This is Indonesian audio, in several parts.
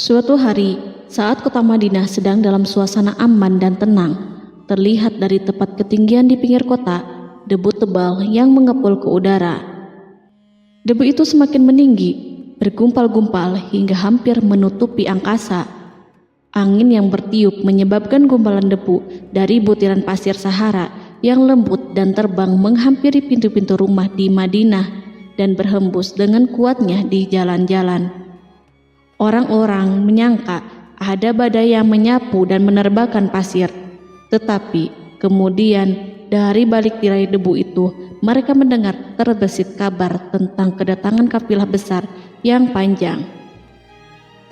Suatu hari, saat kota Madinah sedang dalam suasana aman dan tenang, terlihat dari tepat ketinggian di pinggir kota, debu tebal yang mengepul ke udara. Debu itu semakin meninggi, bergumpal-gumpal hingga hampir menutupi angkasa. Angin yang bertiup menyebabkan gumpalan debu dari butiran pasir Sahara yang lembut dan terbang menghampiri pintu-pintu rumah di Madinah dan berhembus dengan kuatnya di jalan-jalan. Orang-orang menyangka ada badai yang menyapu dan menerbangkan pasir, tetapi kemudian dari balik tirai debu itu mereka mendengar terbesit kabar tentang kedatangan kafilah besar yang panjang.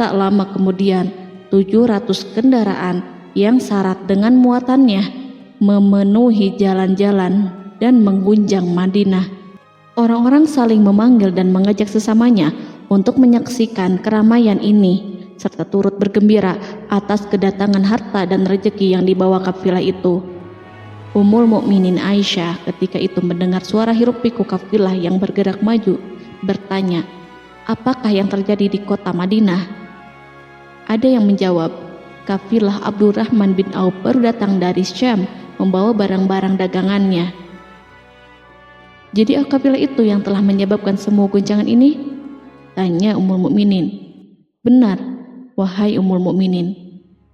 Tak lama kemudian 700 kendaraan yang syarat dengan muatannya memenuhi jalan-jalan dan mengguncang Madinah. Orang-orang saling memanggil dan mengajak sesamanya untuk menyaksikan keramaian ini, serta turut bergembira atas kedatangan harta dan rezeki yang dibawa kafilah itu. Ummul Mukminin Aisyah ketika itu mendengar suara hiruk-pikuk kafilah yang bergerak maju, bertanya, apakah yang terjadi di kota Madinah? Ada yang menjawab, kafilah Abdurrahman bin Auf baru datang dari Syam membawa barang-barang dagangannya. Jadi kafilah itu yang telah menyebabkan semua guncangan ini? Tanya Ummul Mukminin. Benar, wahai Ummul Mukminin.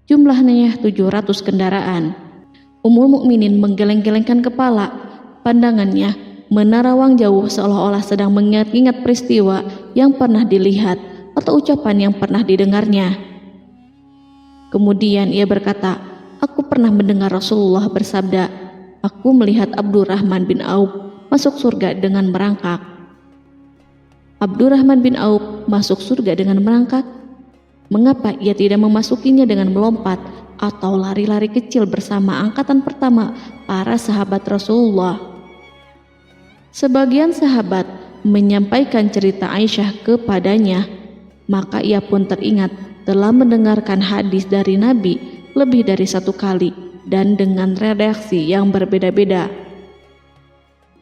Jumlahnya 700 kendaraan. Ummul Mukminin menggeleng-gelengkan kepala. Pandangannya menerawang jauh seolah-olah sedang mengingat-ingat peristiwa yang pernah dilihat atau ucapan yang pernah didengarnya. Kemudian ia berkata, aku pernah mendengar Rasulullah bersabda, aku melihat Abdurrahman bin Auf masuk surga dengan merangkak. Abdurrahman bin Auf masuk surga dengan merangkak? Mengapa ia tidak memasukinya dengan melompat atau lari-lari kecil bersama angkatan pertama para sahabat Rasulullah? Sebagian sahabat menyampaikan cerita Aisyah kepadanya, maka ia pun teringat telah mendengarkan hadis dari Nabi lebih dari satu kali dan dengan redaksi yang berbeda-beda.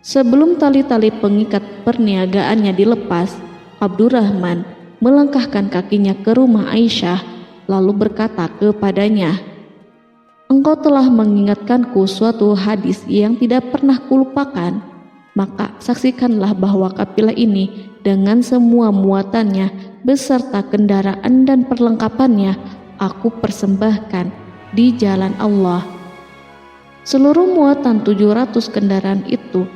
Sebelum tali-tali pengikat perniagaannya dilepas, Abdurrahman melangkahkan kakinya ke rumah Aisyah lalu berkata kepadanya, engkau telah mengingatkanku suatu hadis yang tidak pernah kulupakan, maka saksikanlah bahwa kafilah ini dengan semua muatannya beserta kendaraan dan perlengkapannya aku persembahkan di jalan Allah. Seluruh muatan 700 kendaraan itu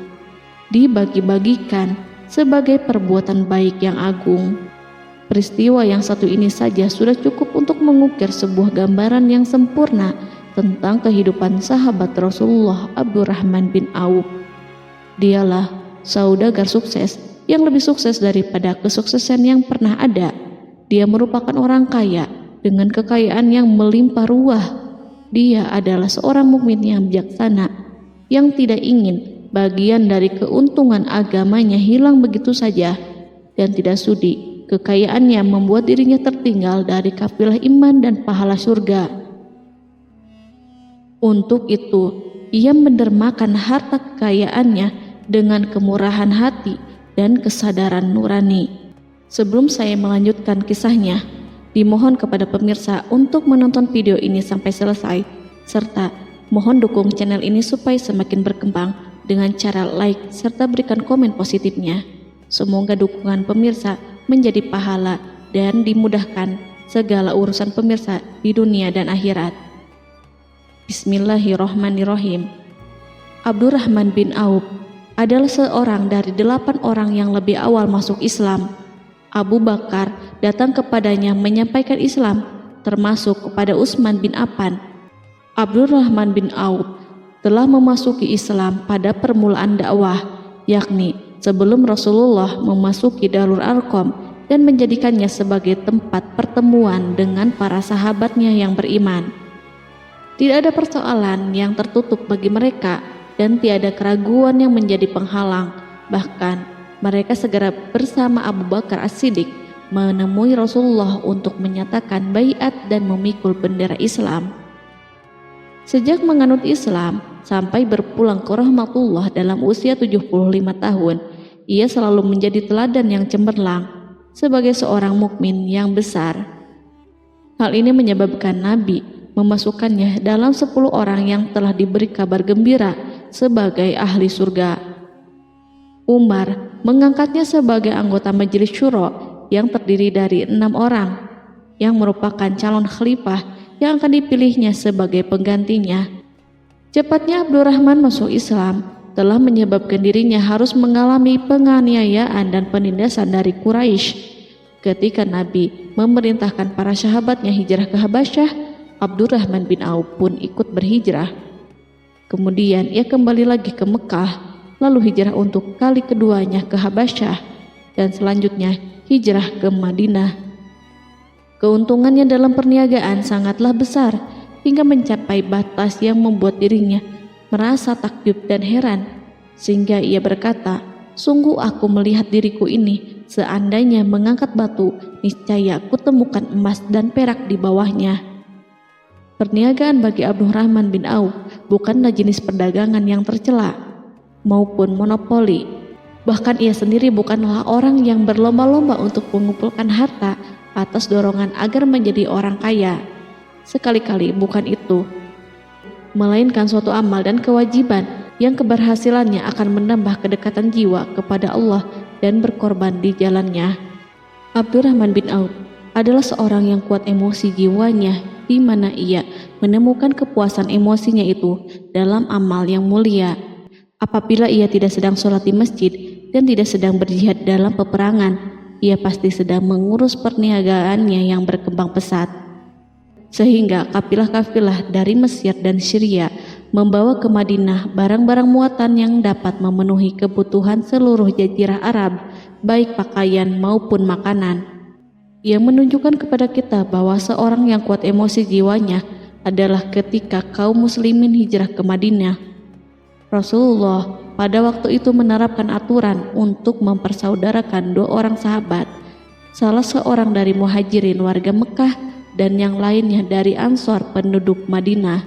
dibagi-bagikan sebagai perbuatan baik yang agung. Peristiwa yang satu ini saja sudah cukup untuk mengukir sebuah gambaran yang sempurna tentang kehidupan sahabat Rasulullah Abdurrahman bin Auf. Dialah saudagar sukses yang lebih sukses daripada kesuksesan yang pernah ada. Dia merupakan orang kaya dengan kekayaan yang melimpah ruah. Dia adalah seorang mukmin yang bijaksana yang tidak ingin bagian dari keuntungan agamanya hilang begitu saja dan tidak sudi kekayaannya membuat dirinya tertinggal dari kafilah iman dan pahala surga. Untuk itu, ia mendermakan harta kekayaannya dengan kemurahan hati dan kesadaran nurani. Sebelum saya melanjutkan kisahnya, dimohon kepada pemirsa untuk menonton video ini sampai selesai, serta mohon dukung channel ini supaya semakin berkembang dengan cara like serta berikan komen positifnya. Semoga dukungan pemirsa menjadi pahala dan dimudahkan segala urusan pemirsa di dunia dan akhirat. Bismillahirrahmanirrahim. Abdurrahman bin Auf adalah seorang dari 8 orang yang lebih awal masuk Islam. Abu Bakar datang kepadanya menyampaikan Islam, termasuk kepada Utsman bin Affan. Abdurrahman bin Auf telah memasuki Islam pada permulaan dakwah, yakni sebelum Rasulullah memasuki Darul Arqam dan menjadikannya sebagai tempat pertemuan dengan para sahabatnya yang beriman. Tidak ada persoalan yang tertutup bagi mereka dan tiada keraguan yang menjadi penghalang. Bahkan mereka segera bersama Abu Bakar As-Siddiq menemui Rasulullah untuk menyatakan baiat dan memikul bendera Islam. Sejak menganut Islam sampai berpulang ke rahmatullah dalam usia 75 tahun, ia selalu menjadi teladan yang cemerlang sebagai seorang mukmin yang besar. Hal ini menyebabkan Nabi memasukkannya dalam 10 orang yang telah diberi kabar gembira sebagai ahli surga. Umar mengangkatnya sebagai anggota majelis syuro yang terdiri dari 6 orang yang merupakan calon khalifah yang akan dipilihnya sebagai penggantinya. Cepatnya Abdurrahman masuk Islam telah menyebabkan dirinya harus mengalami penganiayaan dan penindasan dari Quraisy. Ketika Nabi memerintahkan para sahabatnya hijrah ke Habasyah, Abdurrahman bin Auf pun ikut berhijrah. Kemudian ia kembali lagi ke Mekah, lalu hijrah untuk kali keduanya ke Habasyah, dan selanjutnya hijrah ke Madinah. Keuntungannya dalam perniagaan sangatlah besar, hingga mencapai batas yang membuat dirinya merasa takjub dan heran, sehingga ia berkata, "Sungguh aku melihat diriku ini, seandainya mengangkat batu, niscaya aku temukan emas dan perak di bawahnya." Perniagaan bagi Abdurrahman bin Auf bukanlah jenis perdagangan yang tercela maupun monopoli. Bahkan ia sendiri bukanlah orang yang berlomba-lomba untuk mengumpulkan harta atas dorongan agar menjadi orang kaya. Sekali-kali bukan itu, melainkan suatu amal dan kewajiban yang keberhasilannya akan menambah kedekatan jiwa kepada Allah dan berkorban di jalannya. Abdurrahman bin Auf adalah seorang yang kuat emosi jiwanya, di mana ia menemukan kepuasan emosinya itu dalam amal yang mulia. Apabila ia tidak sedang sholat di masjid dan tidak sedang berjihad dalam peperangan, ia pasti sedang mengurus perniagaannya yang berkembang pesat. Sehingga kafilah-kafilah dari Mesir dan Syria membawa ke Madinah barang-barang muatan yang dapat memenuhi kebutuhan seluruh jazirah Arab, baik pakaian maupun makanan. Yang menunjukkan kepada kita bahwa seorang yang kuat emosi jiwanya adalah ketika kaum muslimin hijrah ke Madinah. Rasulullah pada waktu itu menerapkan aturan untuk mempersaudarakan 2 orang sahabat, salah seorang dari muhajirin warga Mekah dan yang lainnya dari Ansor penduduk Madinah.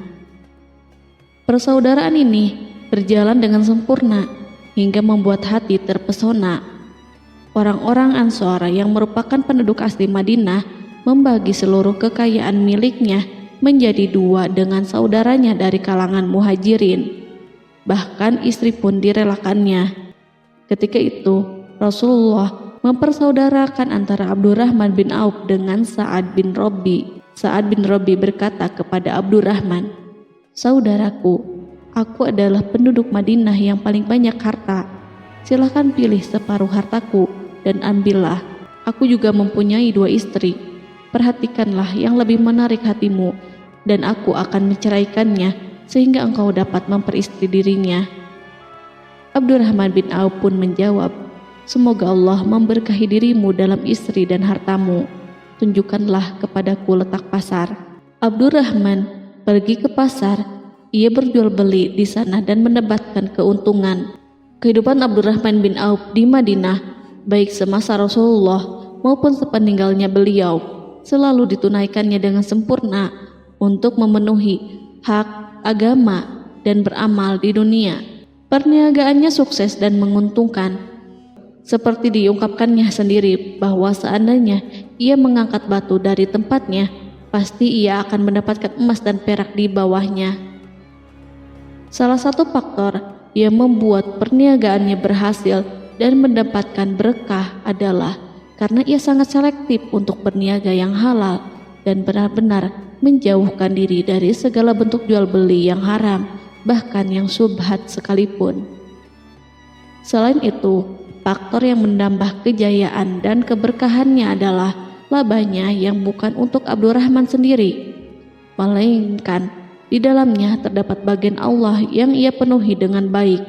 Persaudaraan ini berjalan dengan sempurna hingga membuat hati terpesona. Orang-orang Ansor yang merupakan penduduk asli Madinah membagi seluruh kekayaan miliknya menjadi 2 dengan saudaranya dari kalangan muhajirin. Bahkan istri pun direlakannya. Ketika itu Rasulullah mempersaudarakan antara Abdurrahman bin Auf dengan Sa'ad bin Rabi. Sa'ad bin Rabi berkata kepada Abdurrahman, "Saudaraku, aku adalah penduduk Madinah yang paling banyak harta. Silahkan pilih separuh hartaku dan ambillah. Aku juga mempunyai 2 istri. Perhatikanlah yang lebih menarik hatimu, dan aku akan menceraikannya sehingga engkau dapat memperistri dirinya." Abdurrahman bin Auf pun menjawab, "Semoga Allah memberkahi dirimu dalam istri dan hartamu. Tunjukkanlah kepadaku letak pasar." Abdurrahman pergi ke pasar. Ia berjual beli di sana dan mendapatkan keuntungan. Kehidupan Abdurrahman bin Auf di Madinah, baik semasa Rasulullah maupun sepeninggalnya beliau, selalu ditunaikannya dengan sempurna untuk memenuhi hak agama dan beramal di dunia. Perniagaannya sukses dan menguntungkan. Seperti diungkapkannya sendiri bahwa seandainya ia mengangkat batu dari tempatnya, pasti ia akan mendapatkan emas dan perak di bawahnya. Salah satu faktor yang membuat perniagaannya berhasil dan mendapatkan berkah adalah karena ia sangat selektif untuk berniaga yang halal dan benar-benar menjauhkan diri dari segala bentuk jual beli yang haram, bahkan yang syubhat sekalipun. Selain itu, faktor yang menambah kejayaan dan keberkahannya adalah labanya yang bukan untuk Abdurrahman sendiri, melainkan di dalamnya terdapat bagian Allah yang ia penuhi dengan baik.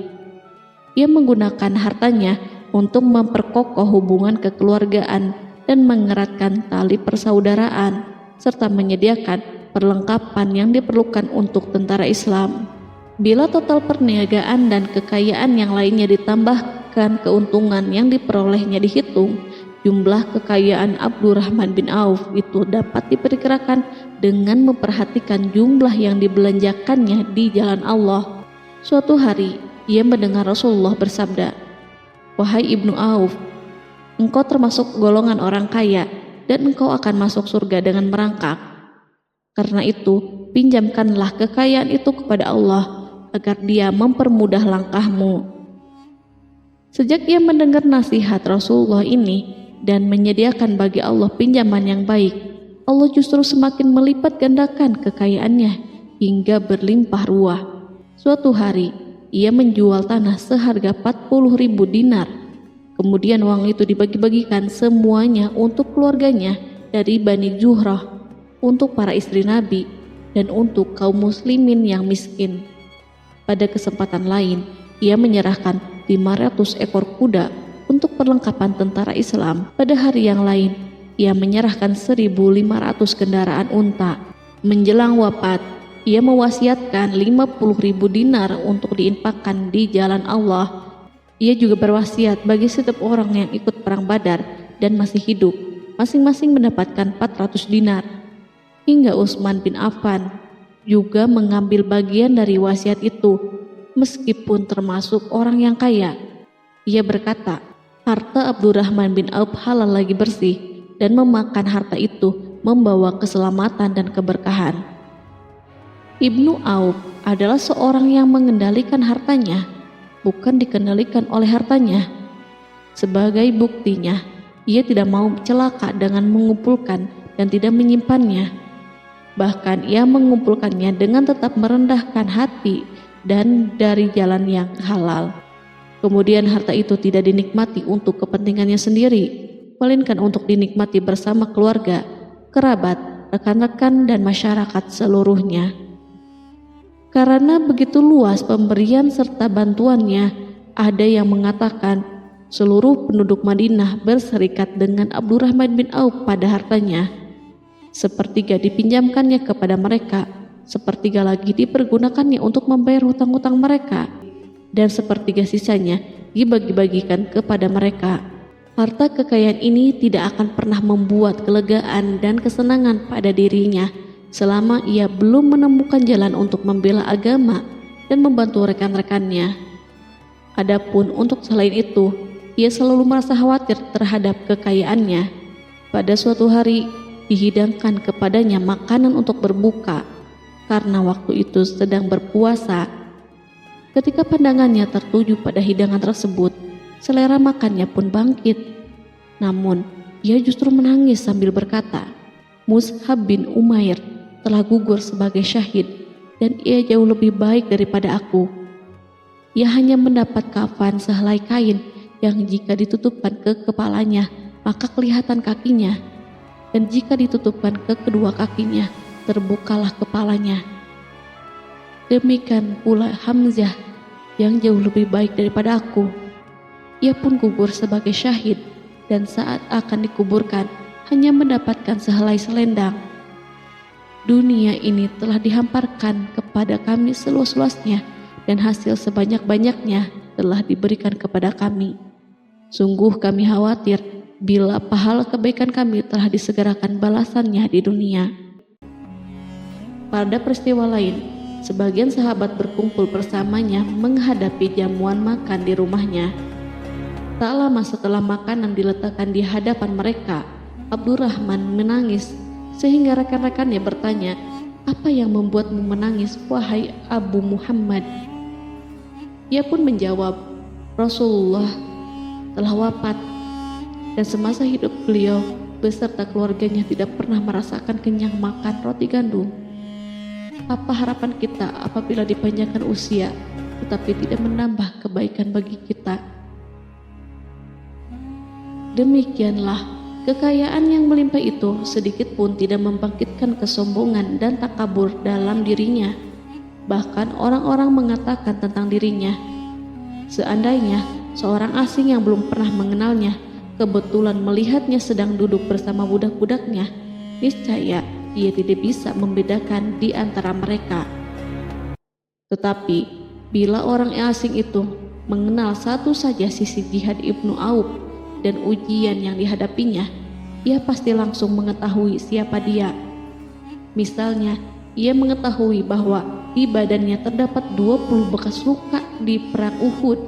Ia menggunakan hartanya untuk memperkokoh hubungan kekeluargaan dan mengeratkan tali persaudaraan, serta menyediakan perlengkapan yang diperlukan untuk tentara Islam. Bila total perniagaan dan kekayaan yang lainnya ditambahkan keuntungan yang diperolehnya dihitung, jumlah kekayaan Abdurrahman bin Auf itu dapat diperkirakan dengan memperhatikan jumlah yang dibelanjakannya di jalan Allah. Suatu hari, ia mendengar Rasulullah bersabda, "Wahai Ibnu Auf, engkau termasuk golongan orang kaya dan engkau akan masuk surga dengan merangkak." Karena itu, pinjamkanlah kekayaan itu kepada Allah agar Dia mempermudah langkahmu." Sejak ia mendengar nasihat Rasulullah ini dan menyediakan bagi Allah pinjaman yang baik, Allah justru semakin melipat gandakan kekayaannya hingga berlimpah ruah. Suatu hari, ia menjual tanah seharga 40.000 dinar. Kemudian uang itu dibagi-bagikan semuanya untuk keluarganya dari Bani Zuhrah, untuk para istri Nabi, dan untuk kaum muslimin yang miskin. Pada kesempatan lain, ia menyerahkan 500 ekor kuda untuk perlengkapan tentara Islam. Pada hari yang lain, ia menyerahkan 1.500 kendaraan unta. Menjelang wafat, ia mewasiatkan 50.000 dinar untuk diinfakkan di jalan Allah. Ia juga berwasiat bagi setiap orang yang ikut perang Badar dan masih hidup, masing-masing mendapatkan 400 dinar. Hingga Utsman bin Affan juga mengambil bagian dari wasiat itu, meskipun termasuk orang yang kaya. Ia berkata, harta Abdurrahman bin Auf halal lagi bersih, dan memakan harta itu membawa keselamatan dan keberkahan. Ibnu Auf adalah seorang yang mengendalikan hartanya, bukan dikendalikan oleh hartanya. Sebagai buktinya, ia tidak mau celaka dengan mengumpulkan dan tidak menyimpannya. Bahkan ia mengumpulkannya dengan tetap merendahkan hati dan dari jalan yang halal. Kemudian harta itu tidak dinikmati untuk kepentingannya sendiri, melainkan untuk dinikmati bersama keluarga, kerabat, rekan-rekan, dan masyarakat seluruhnya. Karena begitu luas pemberian serta bantuannya, ada yang mengatakan seluruh penduduk Madinah berserikat dengan Abdurrahman bin Auf pada hartanya. Sepertiga dipinjamkannya kepada mereka, sepertiga lagi dipergunakannya untuk membayar hutang-hutang mereka, dan sepertiga sisanya dibagi-bagikan kepada mereka. Harta kekayaan ini tidak akan pernah membuat kelegaan dan kesenangan pada dirinya selama ia belum menemukan jalan untuk membela agama dan membantu rekan-rekannya. Adapun untuk selain itu, ia selalu merasa khawatir terhadap kekayaannya. Pada suatu hari, dihidangkan kepadanya makanan untuk berbuka karena waktu itu sedang berpuasa. Ketika pandangannya tertuju pada hidangan tersebut, selera makannya pun bangkit. Namun, ia justru menangis sambil berkata, "Mus'hab bin Umair telah gugur sebagai syahid dan ia jauh lebih baik daripada aku. Ia hanya mendapat kafan sehelai kain yang jika ditutupkan ke kepalanya, maka kelihatan kakinya, dan jika ditutupkan ke kedua kakinya, terbukalah kepalanya. Demikian pula Hamzah yang jauh lebih baik daripada aku. Ia pun gugur sebagai syahid, dan saat akan dikuburkan hanya mendapatkan sehelai selendang. Dunia ini telah dihamparkan kepada kami seluas-luasnya, dan hasil sebanyak-banyaknya telah diberikan kepada kami. Sungguh kami khawatir bila pahala kebaikan kami telah disegerakan balasannya di dunia." Pada peristiwa lain, sebagian sahabat berkumpul bersamanya menghadapi jamuan makan di rumahnya. Tak lama setelah makanan diletakkan di hadapan mereka, Abdurrahman menangis sehingga rekan-rekannya bertanya, "Apa yang membuatmu menangis, wahai Abu Muhammad?" Ia pun menjawab, "Rasulullah telah wafat, dan semasa hidup beliau beserta keluarganya tidak pernah merasakan kenyang makan roti gandum. Apa harapan kita apabila dipanjangkan usia tetapi tidak menambah kebaikan bagi kita?" Demikianlah, kekayaan yang melimpah itu sedikit pun tidak membangkitkan kesombongan dan takabur dalam dirinya. Bahkan orang-orang mengatakan tentang dirinya, seandainya seorang asing yang belum pernah mengenalnya kebetulan melihatnya sedang duduk bersama budak-budaknya, niscaya ia tidak bisa membedakan di antara mereka. Tetapi bila orang asing itu mengenal satu saja sisi jihad Ibnu Auf dan ujian yang dihadapinya, ia pasti langsung mengetahui siapa dia. Misalnya, ia mengetahui bahwa di badannya terdapat 20 bekas luka di perang Uhud,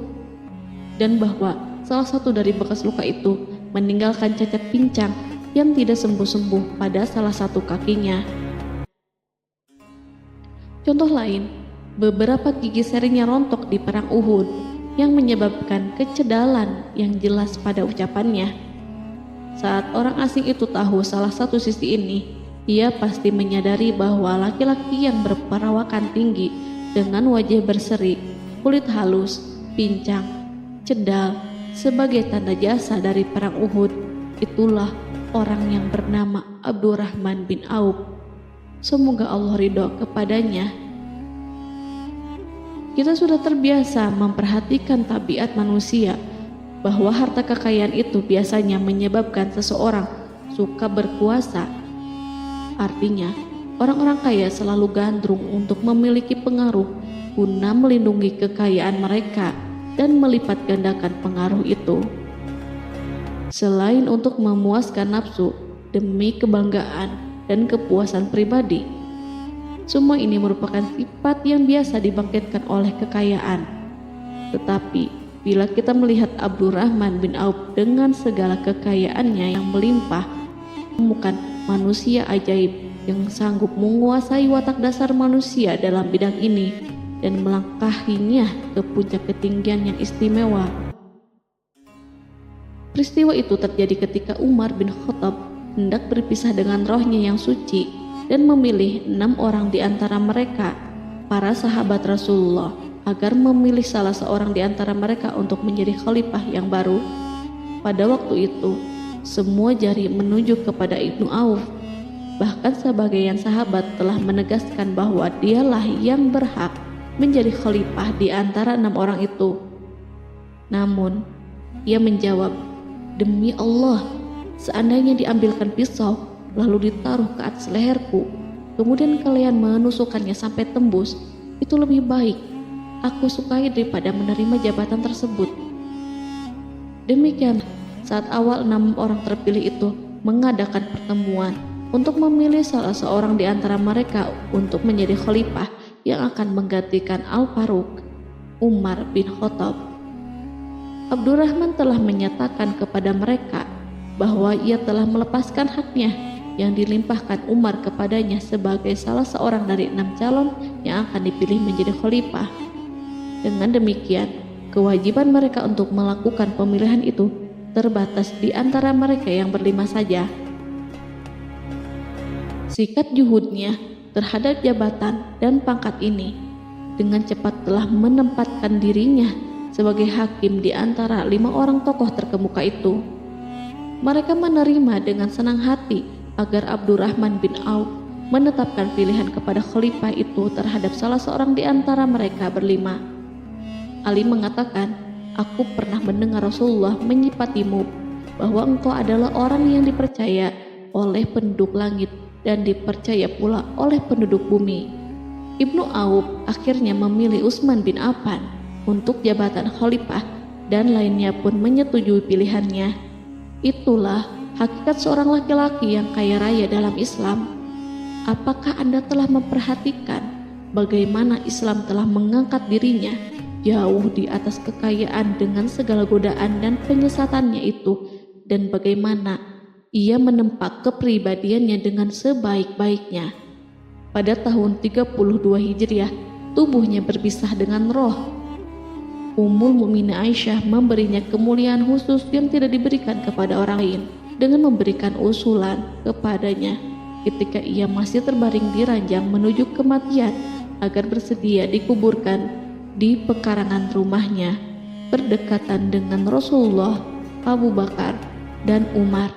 dan bahwa salah satu dari bekas luka itu meninggalkan cacat pincang yang tidak sembuh-sembuh pada salah satu kakinya. Contoh lain, beberapa gigi serinya rontok di perang Uhud yang menyebabkan kecedalan yang jelas pada ucapannya. Saat orang asing itu tahu salah satu sisi ini, ia pasti menyadari bahwa laki-laki yang berperawakan tinggi dengan wajah berseri, kulit halus, pincang, cedal sebagai tanda jasa dari perang Uhud, itulah orang yang bernama Abdurrahman bin Auf. Semoga Allah ridho kepadanya. Kita sudah terbiasa memperhatikan tabiat manusia, bahwa harta kekayaan itu biasanya menyebabkan seseorang suka berkuasa. Artinya, orang-orang kaya selalu gandrung untuk memiliki pengaruh guna melindungi kekayaan mereka dan melipat gandakan pengaruh itu. Selain untuk memuaskan nafsu demi kebanggaan dan kepuasan pribadi, semua ini merupakan sifat yang biasa dibangkitkan oleh kekayaan. Tetapi bila kita melihat Abdurrahman bin Auf dengan segala kekayaannya yang melimpah, menemukan manusia ajaib yang sanggup menguasai watak dasar manusia dalam bidang ini dan melangkahinya ke puncak ketinggian yang istimewa. Peristiwa itu terjadi ketika Umar bin Khattab hendak berpisah dengan rohnya yang suci dan memilih 6 orang di antara mereka, para sahabat Rasulullah, agar memilih salah seorang di antara mereka untuk menjadi khalifah yang baru. Pada waktu itu, semua jari menunjuk kepada Ibnu Auf. Bahkan sebagian sahabat telah menegaskan bahwa dialah yang berhak menjadi khalifah di antara 6 orang itu. Namun, ia menjawab, "Demi Allah, seandainya diambilkan pisau lalu ditaruh ke atas leherku, kemudian kalian menusukkannya sampai tembus, itu lebih baik aku sukai daripada menerima jabatan tersebut." Demikian, saat awal 6 orang terpilih itu mengadakan pertemuan untuk memilih salah seorang di antara mereka untuk menjadi khalifah yang akan menggantikan Al-Faruq, Umar bin Khattab, Abdurrahman telah menyatakan kepada mereka bahwa ia telah melepaskan haknya yang dilimpahkan Umar kepadanya sebagai salah seorang dari 6 calon yang akan dipilih menjadi khalifah. Dengan demikian, kewajiban mereka untuk melakukan pemilihan itu terbatas di antara mereka yang berlima saja. Sikat juhudnya terhadap jabatan dan pangkat ini dengan cepat telah menempatkan dirinya sebagai hakim di antara 5 orang tokoh terkemuka itu. Mereka menerima dengan senang hati agar Abdurrahman bin Auf menetapkan pilihan kepada khalifah itu terhadap salah seorang di antara mereka berlima. Ali mengatakan, "Aku pernah mendengar Rasulullah menyifatimu bahwa engkau adalah orang yang dipercaya oleh penduduk langit dan dipercaya pula oleh penduduk bumi." Ibnu Auf akhirnya memilih Utsman bin Affan untuk jabatan khalifah dan lainnya pun menyetujui pilihannya. Itulah hakikat seorang laki-laki yang kaya raya dalam Islam. Apakah Anda telah memperhatikan bagaimana Islam telah mengangkat dirinya jauh di atas kekayaan dengan segala godaan dan penyesatannya itu, dan bagaimana ia menempa kepribadiannya dengan sebaik-baiknya? Pada tahun 32 Hijriah, tubuhnya berpisah dengan roh. Ummul Mukminin Aisyah memberinya kemuliaan khusus yang tidak diberikan kepada orang lain dengan memberikan usulan kepadanya ketika ia masih terbaring di ranjang menuju kematian agar bersedia dikuburkan di pekarangan rumahnya berdekatan dengan Rasulullah, Abu Bakar, dan Umar.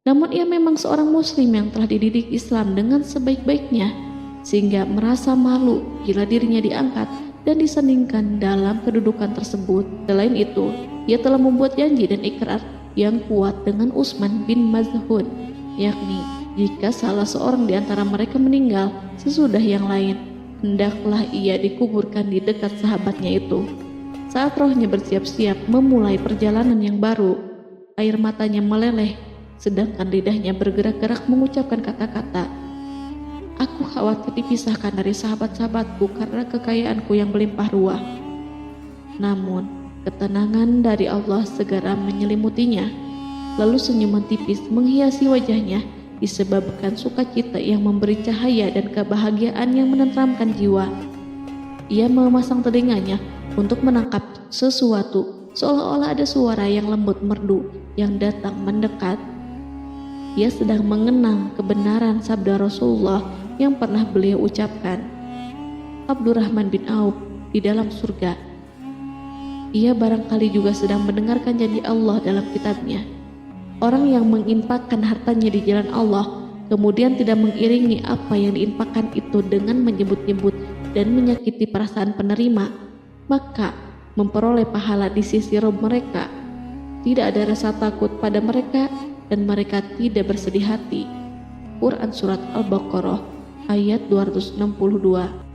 Namun ia memang seorang muslim yang telah dididik Islam dengan sebaik-baiknya, sehingga merasa malu bila dirinya diangkat dan disandingkan dalam kedudukan tersebut. Selain itu, ia telah membuat janji dan ikrar yang kuat dengan Utsman bin Maz'un, yakni jika salah seorang di antara mereka meninggal sesudah yang lain, hendaklah ia dikuburkan di dekat sahabatnya itu. Saat rohnya bersiap-siap memulai perjalanan yang baru, air matanya meleleh, sedangkan lidahnya bergerak-gerak mengucapkan kata-kata, "Aku khawatir dipisahkan dari sahabat-sahabatku karena kekayaanku yang melimpah ruah." Namun, ketenangan dari Allah segera menyelimutinya. Lalu senyuman tipis menghiasi wajahnya disebabkan sukacita yang memberi cahaya dan kebahagiaan yang menenteramkan jiwa. Ia memasang telinganya untuk menangkap sesuatu, seolah-olah ada suara yang lembut merdu yang datang mendekat. Ia sedang mengenang kebenaran sabda Rasulullah yang pernah beliau ucapkan, Abdurrahman bin Auf di dalam surga. Ia barangkali juga sedang mendengarkan janji Allah dalam kitabnya. Orang yang menginfakkan hartanya di jalan Allah, kemudian tidak mengiringi apa yang diinfakkan itu dengan menyebut-nyebut dan menyakiti perasaan penerima, maka memperoleh pahala di sisi Rabb mereka. Tidak ada rasa takut pada mereka dan mereka tidak bersedih hati. Quran Surat Al-Baqarah ayat 262.